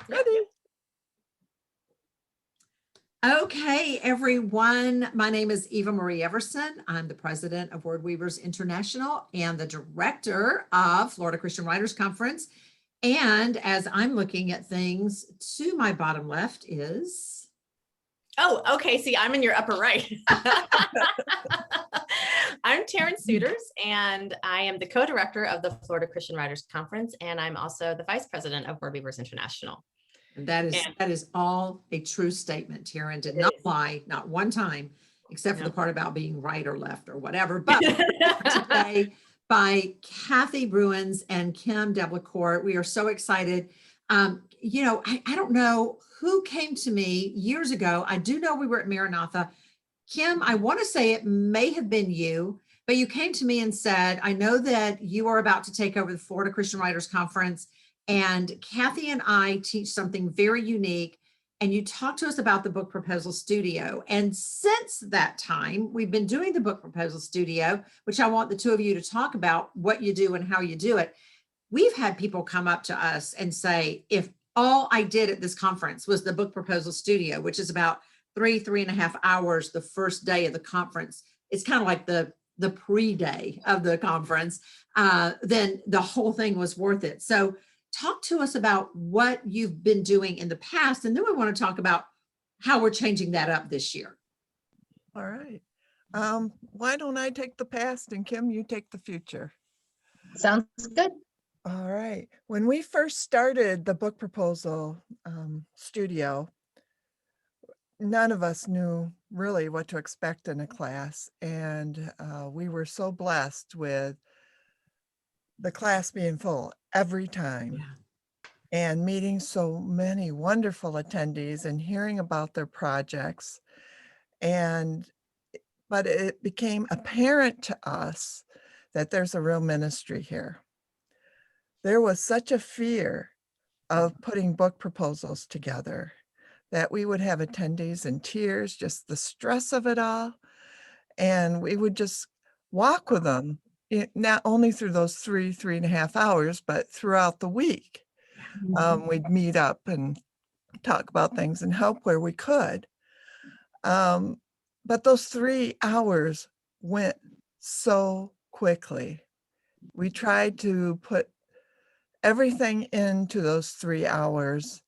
Ready. Okay, everyone. My name is Eva Marie Everson. I'm the president of Word Weavers International and the director of Florida Christian Writers Conference. And as I'm looking at things, to my bottom left is... Oh, okay. See, I'm in your upper right. I'm Taryn Souders, and I am the co-director of the Florida Christian Writers Conference, and I'm also the vice president of Word Weavers International. And that is all a true statement. Taryn did not lie, not one time, except for the part about being right or left or whatever. But today by Kathy Bruins and Kim Blecourt, we are so excited. You know, I don't know who came to me years ago. I do know we were at Maranatha. Kim, I want to say it may have been you, but you came to me and said, I know that you are about to take over the Florida Christian Writers Conference, and Kathy and I teach something very unique. And you talked to us about the Book Proposal Studio. And since that time, we've been doing the Book Proposal Studio, which I want the two of you to talk about what you do and how you do it. We've had people come up to us and say, if all I did at this conference was the Book Proposal Studio, which is about 3.5 hours the first day of the conference, it's kind of like the pre-day of the conference, then the whole thing was worth it. So talk to us about what you've been doing in the past, and then we want to talk about how we're changing that up this year. All right. Why don't I take the past and Kim, you take the future? Sounds good. All right. When we first started the Book Proposal Studio, none of us knew really what to expect in a class. And we were so blessed with the class being full every time. Yeah. And meeting so many wonderful attendees and hearing about their projects. But it became apparent to us that there's a real ministry here. There was such a fear of putting book proposals together that we would have attendees in tears, just the stress of it all. And we would just walk with them, not only through those 3.5 hours, but throughout the week. We'd meet up and talk about things and help where we could. But those 3 hours went so quickly. We tried to put everything into those 3 hours.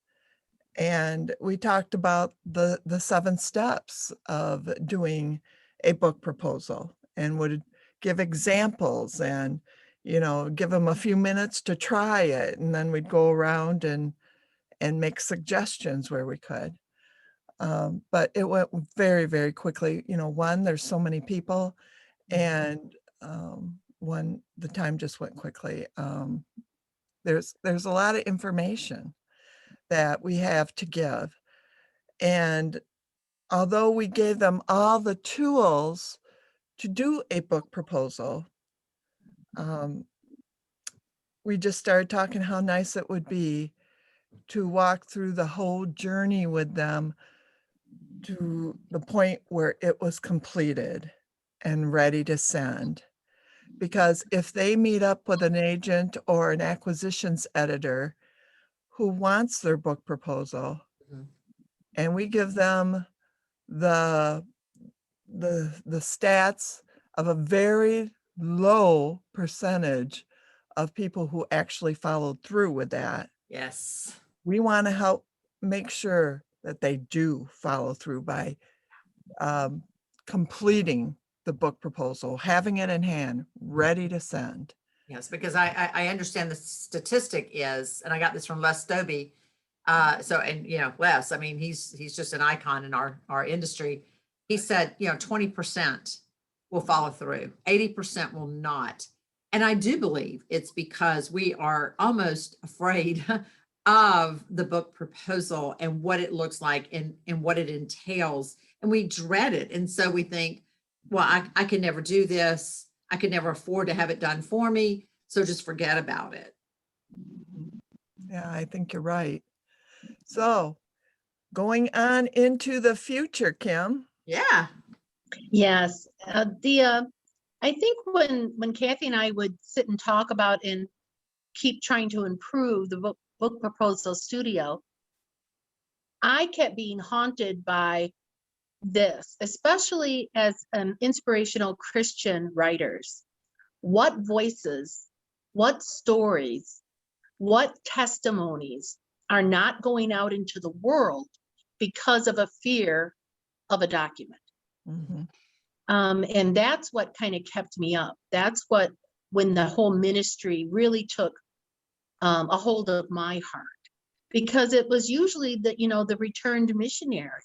And we talked about the 7 steps of doing a book proposal and would give examples and, you know, give them a few minutes to try it. And then we'd go around and make suggestions where we could. But it went very, very quickly. You know, one, there's so many people, and the time just went quickly. There's a lot of information that we have to give. And although we gave them all the tools to do a book proposal, we just started talking how nice it would be to walk through the whole journey with them to the point where it was completed and ready to send. Because if they meet up with an agent or an acquisitions editor who wants their book proposal, and we give them the stats of a very low percentage of people who actually followed through with that. Yes. We want to help make sure that they do follow through by completing the book proposal, having it in hand, ready to send. Yes, because I understand the statistic is, and I got this from Les Stobie. And you know, Les, I mean, he's just an icon in our industry. He said, you know, 20% will follow through, 80% will not. And I do believe it's because we are almost afraid of the book proposal and what it looks like and what it entails. And we dread it. And so we think, well, I can never do this. I could never afford to have it done for me. So just forget about it. Yeah, I think you're right. So going on into the future, Kim. Yeah. Yes. I think when Kathy and I would sit and talk about and keep trying to improve the book proposal studio, I kept being haunted by this, especially as inspirational Christian writers. What voices, what stories, what testimonies are not going out into the world because of a fear of a document? Mhm. And that's what kind of kept me up. That's what, when the whole ministry really took a hold of my heart, because it was usually the, the returned missionary.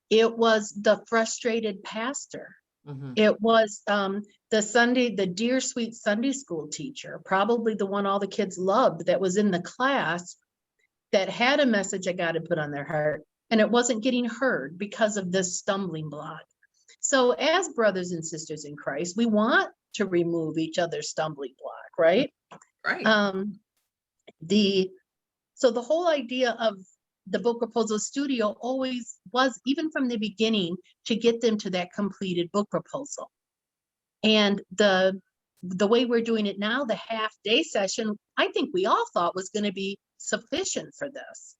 It was the frustrated pastor. Mhm. It was the dear sweet Sunday school teacher, probably the one all the kids loved, that was in the class, that had a message that God had put on their heart, and it wasn't getting heard because of this stumbling block. So as brothers and sisters in Christ, we want to remove each other's stumbling block, right? Right. So the whole idea of the Book Proposal Studio always was, even from the beginning, to get them to that completed book proposal. And the way we're doing it now, the half-day session, I think we all thought was going to be sufficient for this.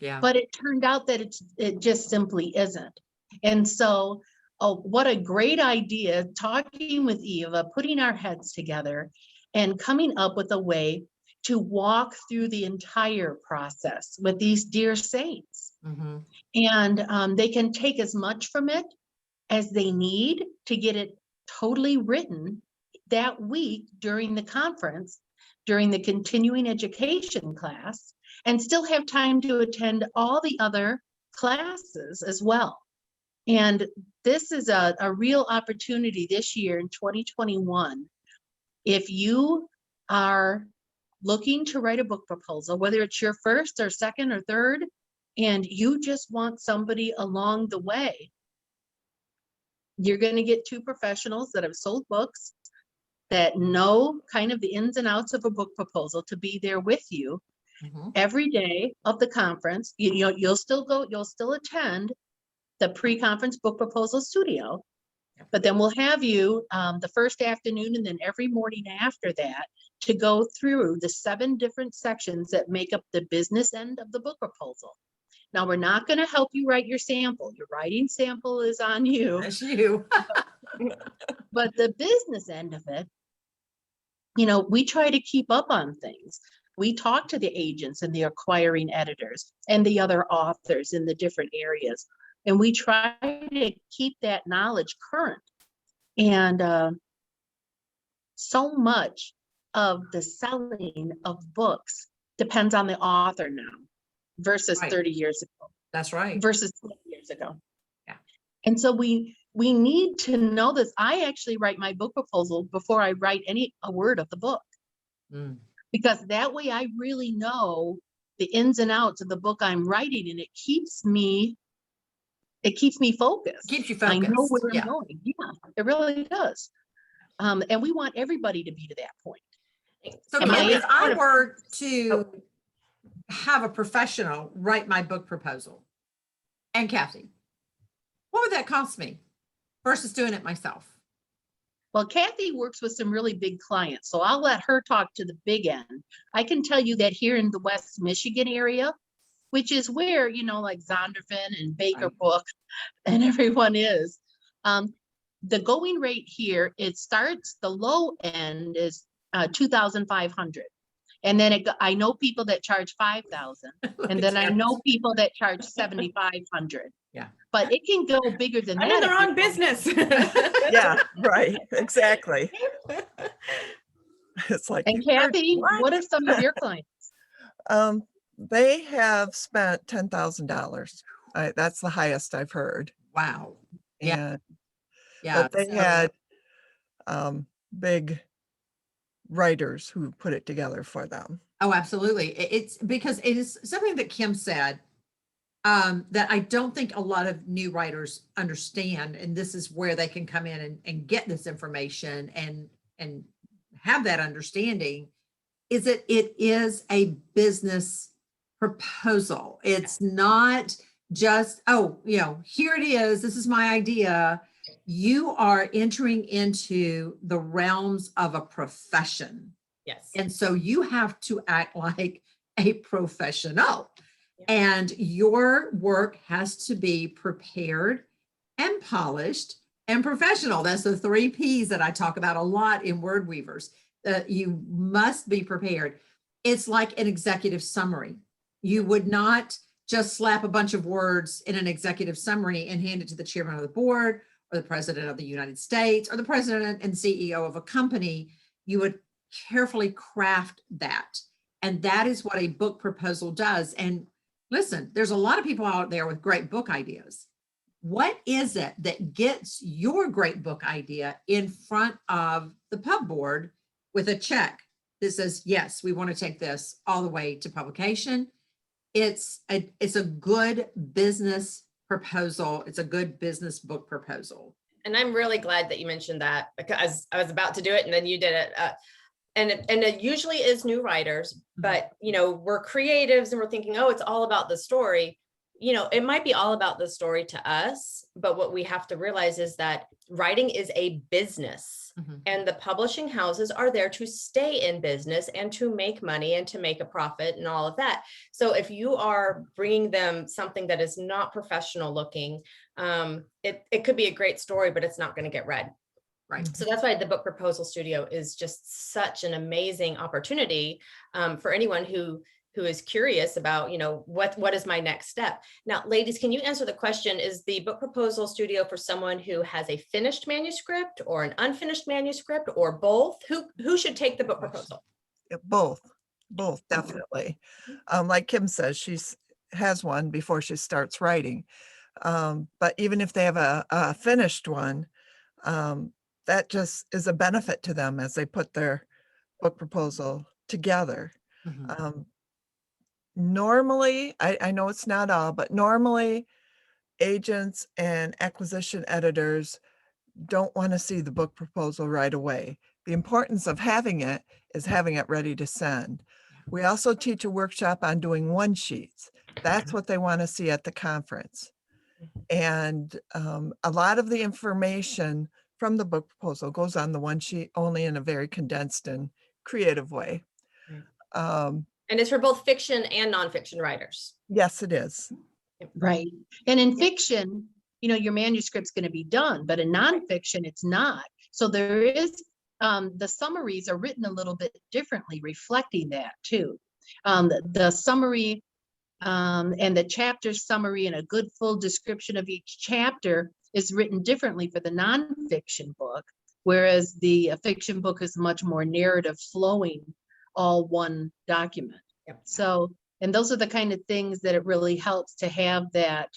Yeah. But it turned out that it just simply isn't. And so, what a great idea, talking with Eva, putting our heads together and coming up with a way to walk through the entire process with these dear saints. Mhm. And they can take as much from it as they need to get it totally written that week during the conference, during the continuing education class, and still have time to attend all the other classes as well. And this is a real opportunity this year in 2021. If you are looking to write a book proposal, whether it's your first or second or third, and you just want somebody along the way, you're going to get two professionals that have sold books, that know kind of the ins and outs of a book proposal, to be there with you Mhm. every day of the conference. You'll still attend the pre-conference book proposal studio, but then we'll have you the first afternoon and then every morning after that to go through the 7 different sections that make up the business end of the book proposal. Now, we're not going to help you write your sample. Your writing sample is on you. That's you. But the business end of it, we try to keep up on things. We talk to the agents and the acquiring editors and the other authors in the different areas, and we try to keep that knowledge current. And so much of the selling of books depends on the author now versus Right. 30 years ago, That's right. versus 20 years ago. Yeah. And so we need to know this. I actually write my book proposal before I write a word of the book, because that way I really know the ins and outs of the book I'm writing, and it keeps me focused. Keeps you I know focused. where Yeah. I'm going. Yeah, it really does. And we want everybody to be to that point. So Am Kim, I if I part of- were to have a professional write my book proposal, and Kathy, what would that cost me versus doing it myself? Well, Kathy works with some really big clients, so I'll let her talk to the big end. I can tell you that here in the West Michigan area, which is where, like Zondervan and Baker Right. Book and everyone is, the going rate here, the low end is 2,500. And then I know people that charge 5,000, and then I know people that charge 7,500. Yeah. But it can go bigger than I'm that. in the if you wrong want. business. Yeah, right, exactly. It's like, And Kathy, What? what are some of your clients? they have spent $10,000. That's the highest I've heard. Wow. Yeah. And, Yeah. but they So- had big writers who put it together for them. Oh, absolutely. It's because it is something that Kim said that I don't think a lot of new writers understand. And this is where they can come in and get this information and have that understanding, is that it is a business proposal. It's not just, here it is. This is my idea. You are entering into the realms of a profession. Yes. And so you have to act like a professional. And your work has to be prepared and polished and professional. That's the 3 Ps that I talk about a lot in Word Weavers. You must be prepared. It's like an executive summary. You would not just slap a bunch of words in an executive summary and hand it to the chairman of the board or the president of the United States or the president and CEO of a company. You would carefully craft that. And that is what a book proposal does. And listen, there's a lot of people out there with great book ideas. What is it that gets your great book idea in front of the pub board with a check that says, yes, we want to take this all the way to publication? It's a good business proposal. It's a good business book proposal. And I'm really glad that you mentioned that, because I was about to do it and then you did it. And it usually is new writers, but we're creatives and we're thinking, oh, it's all about the story. It might be all about the story to us, but what we have to realize is that writing is a business, and the publishing houses are there to stay in business and to make money and to make a profit and all of that. So if you are bringing them something that is not professional looking, it could be a great story, but it's not going to get read. Right. So that's why the Book Proposal Studio is just such an amazing opportunity for anyone who is curious about, what is my next step? Now, ladies, can you answer the question, is the Book Proposal Studio for someone who has a finished manuscript or an unfinished manuscript or both? Who should take the book proposal? Both, definitely. Like Kim says, she has one before she starts writing. But even if they have a finished one, that just is a benefit to them as they put their book proposal together. Normally, I know it's not all, but normally agents and acquisition editors don't want to see the book proposal right away. The importance of having it is having it ready to send. We also teach a workshop on doing one sheets. That's what they want to see at the conference. And a lot of the information from the book proposal goes on the one sheet, only in a very condensed and creative way. And it's for both fiction and nonfiction writers. Yes, it is. Right. And in fiction, your manuscript's going to be done, but in nonfiction, it's not. So there is, the summaries are written a little bit differently, reflecting that too. The summary and the chapter summary and a good full description of each chapter is written differently for the nonfiction book, whereas the fiction book is much more narrative flowing, all one document. Yep. So, and those are the kind of things that it really helps to have that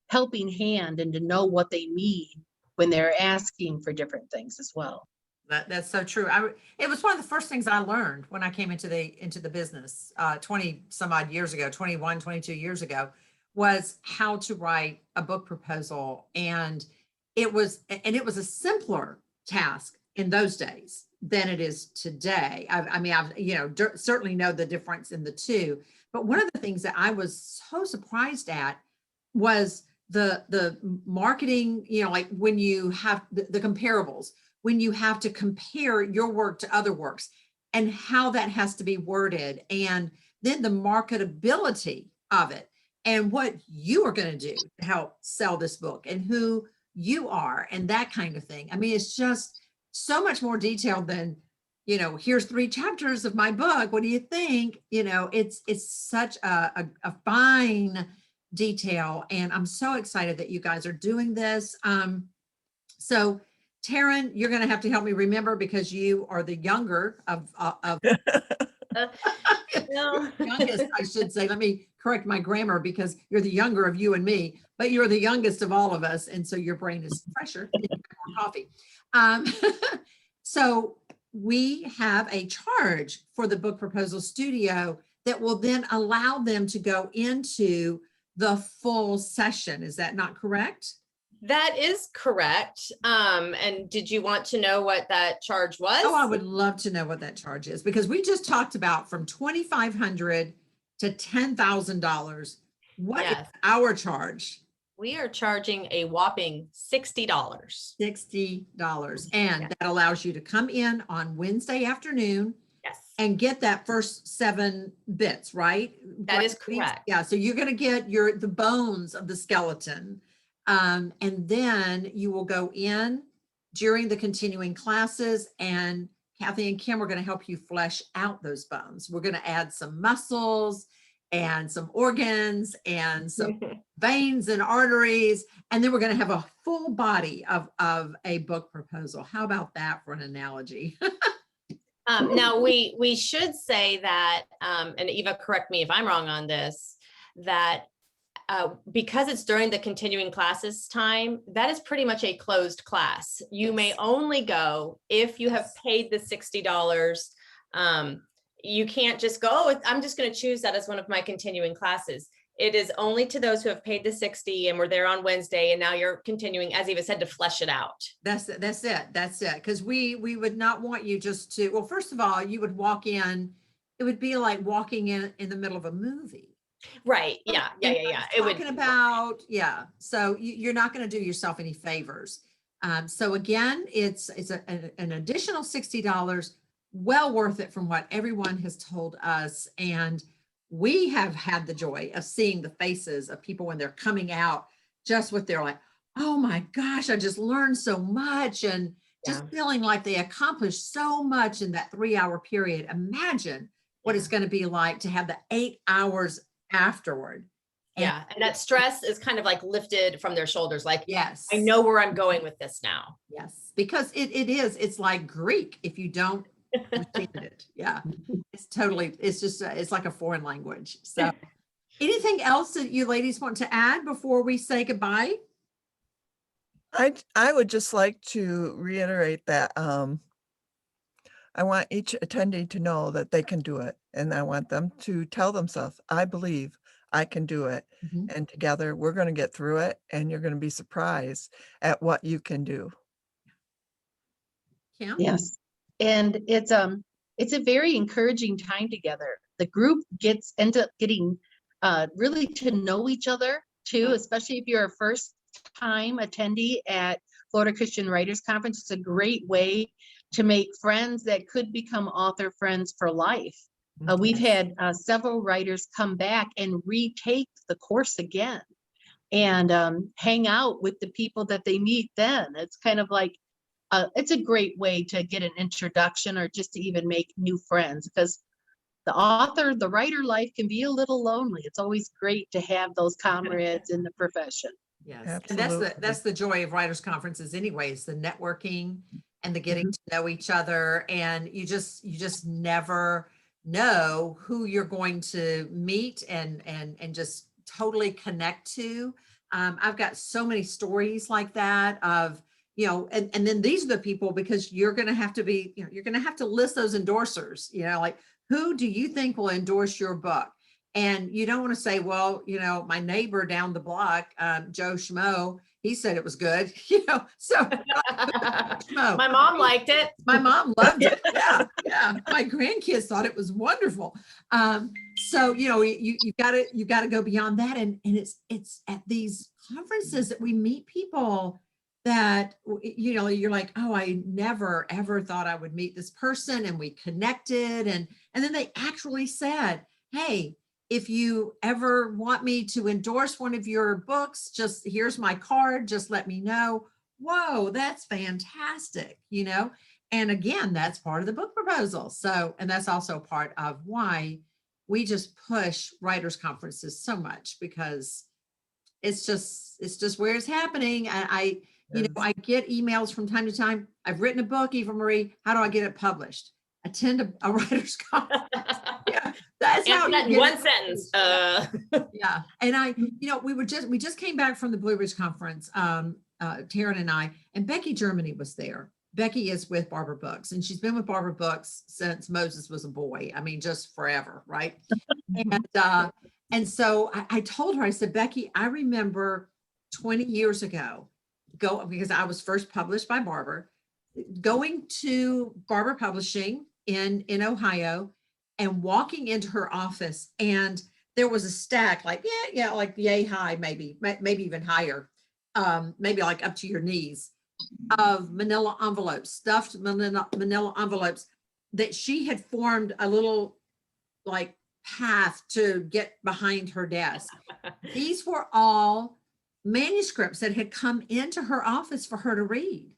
helping hand and to know what they need when they're asking for different things as well. That's so true. It was one of the first things I learned when I came into the business 20 some odd years ago, 21, 22 years ago, was how to write a book proposal. And it was a simpler task in those days than it is today. I certainly know the difference in the two. But one of the things that I was so surprised at was the marketing, like when you have the comparables, when you have to compare your work to other works and how that has to be worded, and then the marketability of it and what you are going to do to help sell this book and who you are and that kind of thing. I mean, it's just so much more detailed than, here's 3 chapters of my book. What do you think? It's such a fine detail, and I'm so excited that you guys are doing this. So Taryn, you're going to have to help me remember, because you are the younger of No. youngest, I should say. Let me correct my grammar, because you're the younger of you and me, but you're the youngest of all of us. And so your brain is fresher and you drink more coffee. So we have a charge for the Book Proposal Studio that will then allow them to go into the full session. Is that not correct? That is correct. And did you want to know what that charge was? Oh, I would love to know what that charge is, because we just talked about from $2,500 to $10,000. What is our charge? We are charging a whopping $60. $60. And that allows you to come in on Wednesday afternoon Yes. and get that first 7 bits, right? That is Right? correct. Yeah, so you're going to get the bones of the skeleton. And then you will go in during the continuing classes, and Kathy and Kim are going to help you flesh out those bones. We're going to add some muscles and some organs and some veins and arteries, and then we're going to have a full body of a book proposal. How about that for an analogy? Now we should say that, and Eva, correct me if I'm wrong on this, that because it's during the continuing classes time, that is pretty much a closed class. You may only go if you have paid the $60. You can't just go, oh, I'm just going to choose that as one of my continuing classes. It is only to those who have paid the 60 and were there on Wednesday, and now you're continuing, as Eva said, to flesh it out. That's it. Because we would not want you just to, well, first of all, you would walk in, it would be like walking in the middle of a movie. Right. Yeah. It would. Talking about, yeah. So you're not going to do yourself any favors. So again, it's an additional $60, well worth it from what everyone has told us. And we have had the joy of seeing the faces of people when they're coming out, just with their like, oh my gosh, I just learned so much, and just feeling like they accomplished so much in that 3-hour period. Imagine what it's going to be like to have the 8 hours afterward. Yeah. And that stress is kind of like lifted from their shoulders. Like, Yes, I know where I'm going with this now. yes, because it's like Greek if you don't understand it. Yeah, it's like a foreign language. So anything else that you ladies want to add before we say goodbye? I would just like to reiterate that I want each attendee to know that they can do it, and I want them to tell themselves, I believe I can do it. Mhm. And together we're going to get through it, and you're going to be surprised at what you can do. Kim? Yes. And it's a very encouraging time together. The group ends up getting really to know each other too, especially if you're a first time attendee at Florida Christian Writers Conference. It's a great way to make friends that could become author friends for life. We've had several writers come back and retake the course again and hang out with the people that they meet then. It's kind of like, it's a great way to get an introduction or just to even make new friends, because the writer life can be a little lonely. It's always great to have those comrades in the profession. Yes, Absolutely. and that's the joy of writers conferences anyways, the networking and the getting to know each other. And you just never know who you're going to meet and just totally connect to. I've got so many stories like that of, and then these are the people, because you're going to have to be, you're going to have to list those endorsers, like, who do you think will endorse your book? And you don't want to say, well, my neighbor down the block, Joe Schmo, he said it was good, so Schmo. My mom liked it. My mom loved it. Yeah. My grandkids thought it was wonderful. So, you gotta go beyond that. And it's at these conferences that we meet people that, you're like, oh, I never, ever thought I would meet this person. And we connected. And then they actually said, hey, if you ever want me to endorse one of your books, just here's my card, just let me know. Whoa, that's fantastic, And again, that's part of the book proposal. So, and that's also part of why we just push writers conferences so much, because it's just where it's happening. And I get emails from time to time. I've written a book, Eva Marie, how do I get it published? Attend a writer's conference. Yeah, that's how that in one sentence. Yeah, and we just came back from the Blue Ridge Conference, Taryn and I, and Becky Germany was there. Becky is with Barber Books, and she's been with Barber Books since Moses was a boy. I mean, just forever, right? And so I told her, I said, Becky, I remember 20 years ago, because I was first published by Barber, going to Barber Publishing in Ohio and walking into her office, and there was a stack like like yay high, maybe even higher, maybe like up to your knees, of manila envelopes, stuffed manila envelopes that she had formed a little like path to get behind her desk. These were all manuscripts that had come into her office for her to read.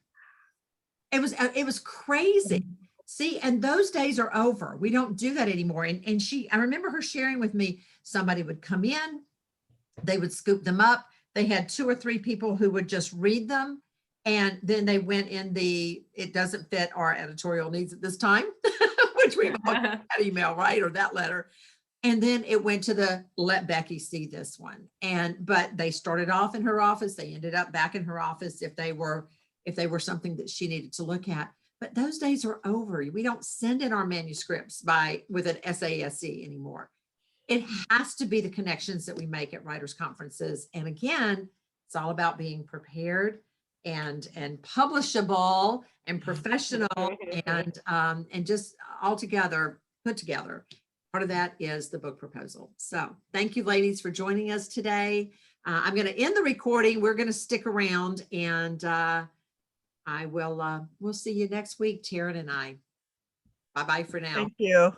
It was crazy. See, and those days are over. We don't do that anymore. And I remember her sharing with me, somebody would come in, they would scoop them up. They had 2 or 3 people who would just read them. And then they went in it doesn't fit our editorial needs at this time, which we that email, right? Or that letter. And then it went to the let Becky see this one. But they started off in her office. They ended up back in her office if they were something that she needed to look at. But those days are over. We don't send in our manuscripts with an SASE anymore. It has to be the connections that we make at writers' conferences. And again, it's all about being prepared and publishable and professional and just all together, put together. Part of that is the book proposal. So thank you, ladies, for joining us today. I'm going to end the recording. We're going to stick around, and we'll see you next week, Taryn and I. Bye-bye for now. Thank you.